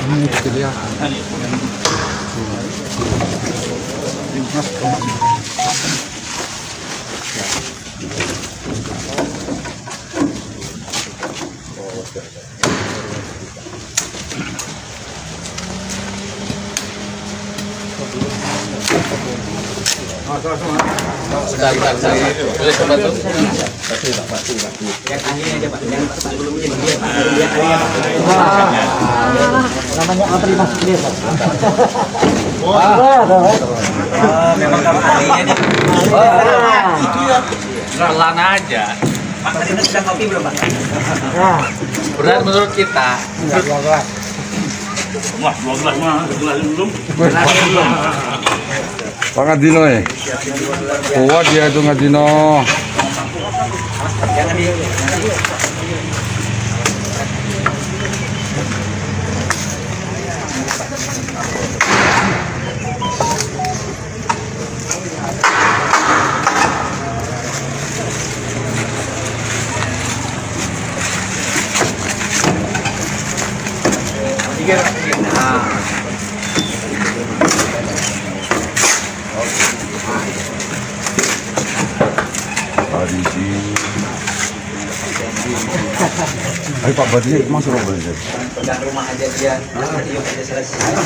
Ini kelihatan. Boleh coba tuh. Namanya Apri masuk dia. Memang kamu ahlinya nih. Pelan aja. Pak, tadi sudah kopi belum, Pak? Berat menurut kita. Wah, 12 mah, belum. Pak Ngadino ya? Kuat dia itu Ngadino. Jangan di. Ayo Pak Badli masuk rumah aja. Pegang rumah aja dia. Yuk aja selesai.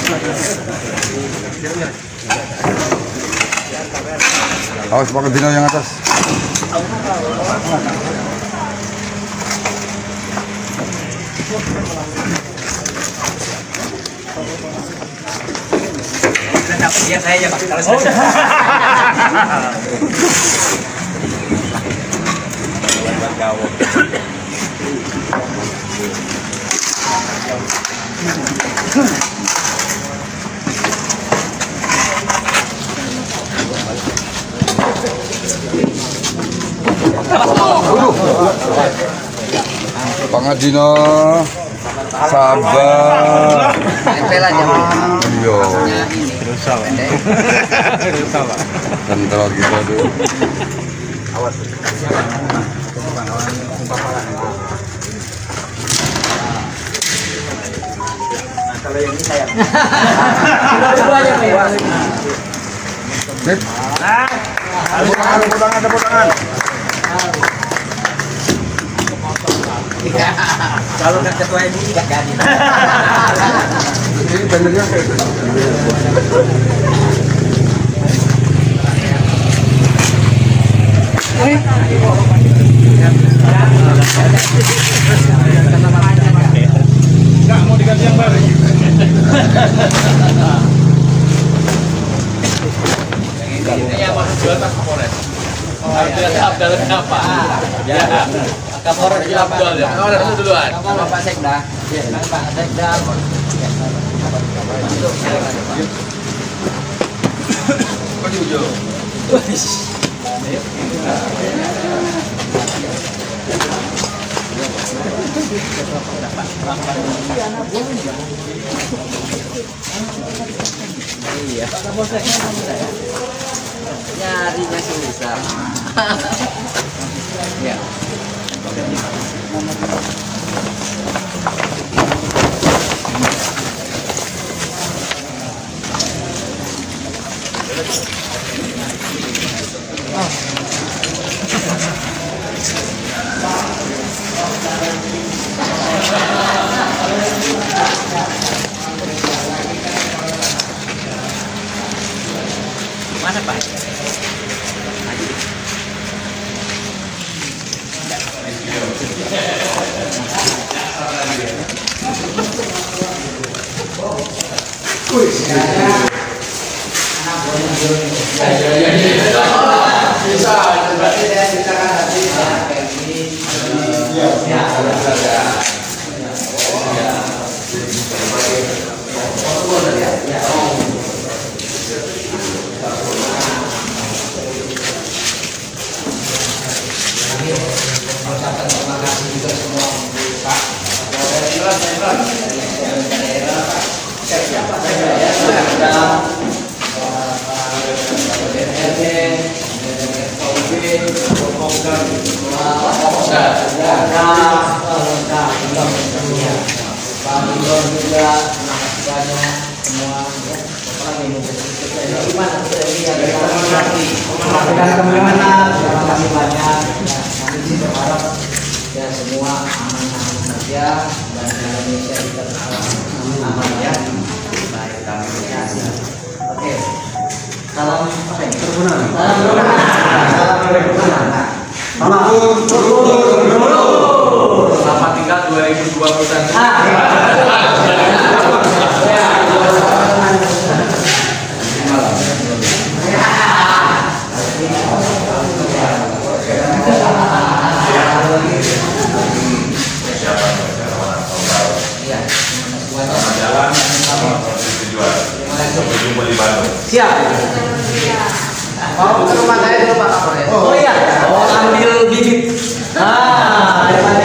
Awas Pak Ngadino yang atas. Dapat dia saya aja, Pak. Kalau saya. Buat gawok. Pak Ngadino sabar. Tempelan ya. Iya. Rusak. Rusak, Pak. Kental kita tuh. Awas. Kalau yang ini saya. Sip. Ada potongan. Kalau nggak ketua ini nggak jadi. Ini bannernya Nggak mau diganti yang baru. Ini yang mau jual Pak Kapolres. Dalamnya apa? Ya. Kapolres Abdul ya. Kapolres itu duluan. Sama Pak Sekda. Pak Sekda. Maju jauh. Iya. Nyarinya susah. Ya. Mana Pak? Terima kasih juga semua Pak. Siapa saja ya? Pak juga banyak semua ya. Gimana ini ada kemana? Terima kasih banyak. Ya, kami sih berharap ya semua aman-aman saja dan Indonesia kita aman ya. Baik, kami terima kasih. Oke. Salam apa ini? Salam Selamat tinggal 2021. Siap. Mau ke rumah saya dulu Pak Kapolres. Oh iya. Oh ambil bibit. Daripada